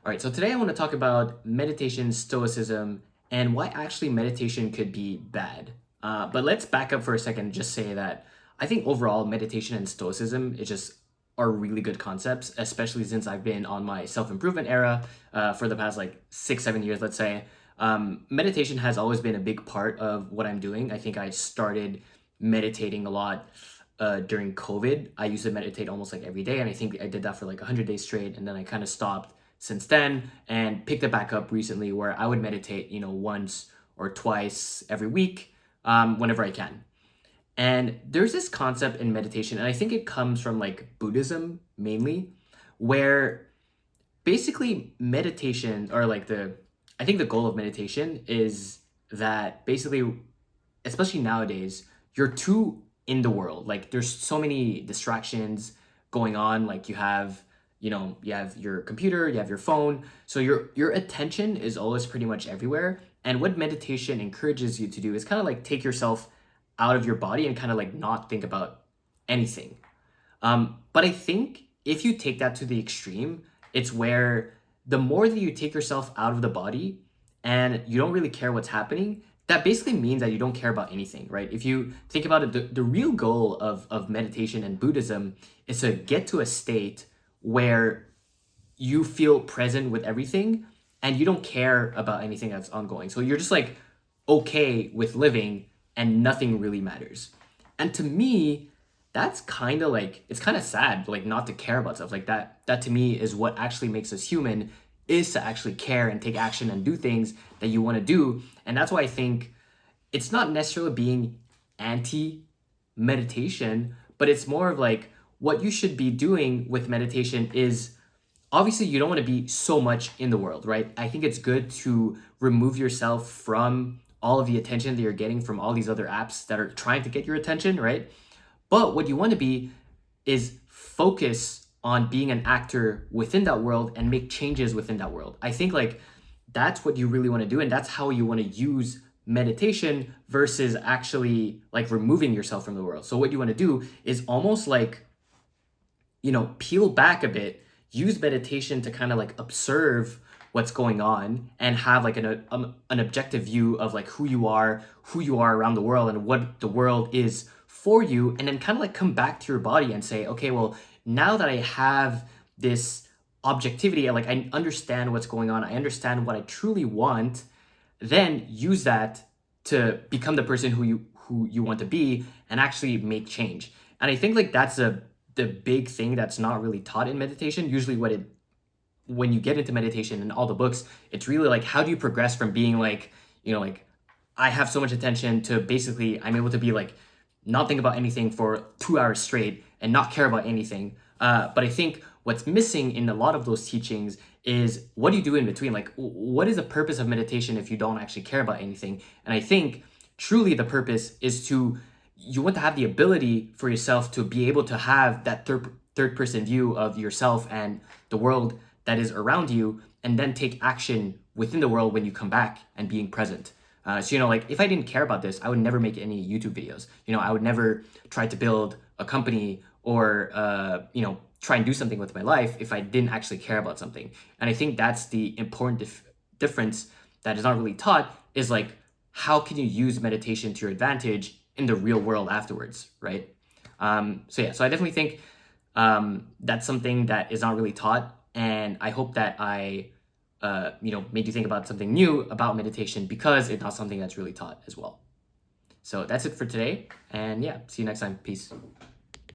All right, so today I want to talk about meditation, stoicism, and why actually meditation could be bad. But let's back up for a second and just say that I think overall meditation and stoicism is just are really good concepts, especially since I've been on my self improvement era for the past like 6, 7 years, let's say. Meditation has always been a big part of what I'm doing. I think I started meditating a lot during COVID. I used to meditate almost like every day, and I think I did that for like 100 days straight, and then I kind of stopped since then and picked it back up recently where I would meditate, once or twice every week whenever I can. And there's this concept in meditation, and I think it comes from like Buddhism mainly, where basically meditation or like I think the goal of meditation is that basically, especially nowadays, you're too in the world. Like there's so many distractions going on. Like you have your computer, you have your phone. So your attention is always pretty much everywhere. And what meditation encourages you to do is kind of like take yourself out of your body and kind of like not think about anything. But I think if you take that to the extreme, it's where the more that you take yourself out of the body and you don't really care what's happening, that basically means that you don't care about anything, right? If you think about it, the real goal of meditation and Buddhism is to get to a state where you feel present with everything and you don't care about anything that's ongoing. So you're just like okay with living and nothing really matters. And to me, that's kind of like it's kind of sad like not to care about stuff like that. That to me is what actually makes us human, is to actually care and take action and do things that you want to do. And that's why I think it's not necessarily being anti meditation, but it's more of like what you should be doing with meditation is obviously you don't want to be so much in the world, right? I think it's good to remove yourself from all of the attention that you're getting from all these other apps that are trying to get your attention, right? But what you want to be is focus on being an actor within that world and make changes within that world. I think like that's what you really want to do, and that's how you want to use meditation versus actually like removing yourself from the world. So what you want to do is almost like peel back a bit, use meditation to kind of like observe what's going on and have like an objective view of like who you are around the world and what the world is for you, and then kind of like come back to your body and say, okay, well, now that I have this objectivity, like I understand what's going on, I understand what I truly want, then use that to become the person who you want to be and actually make change. And I think like that's the big thing that's not really taught in meditation. Usually when you get into meditation in all the books, it's really like how do you progress from being like, like I have so much attention to basically I'm able to be like not think about anything for 2 hours straight and not care about anything. But I think what's missing in a lot of those teachings is what do you do in between? Like, what is the purpose of meditation if you don't actually care about anything? And I think truly the purpose is you want to have the ability for yourself to be able to have that third person view of yourself and the world that is around you, and then take action within the world when you come back and being present. So like if I didn't care about this, I would never make any YouTube videos. I would never try to build a company or try and do something with my life if I didn't actually care about something. And I think that's the important difference that is not really taught, is like how can you use meditation to your advantage in the real world afterwards, right? So I definitely think that's something that is not really taught, and I hope that I made you think about something new about meditation because it's not something that's really taught as well. So that's it for today, and yeah, see you next time. Peace.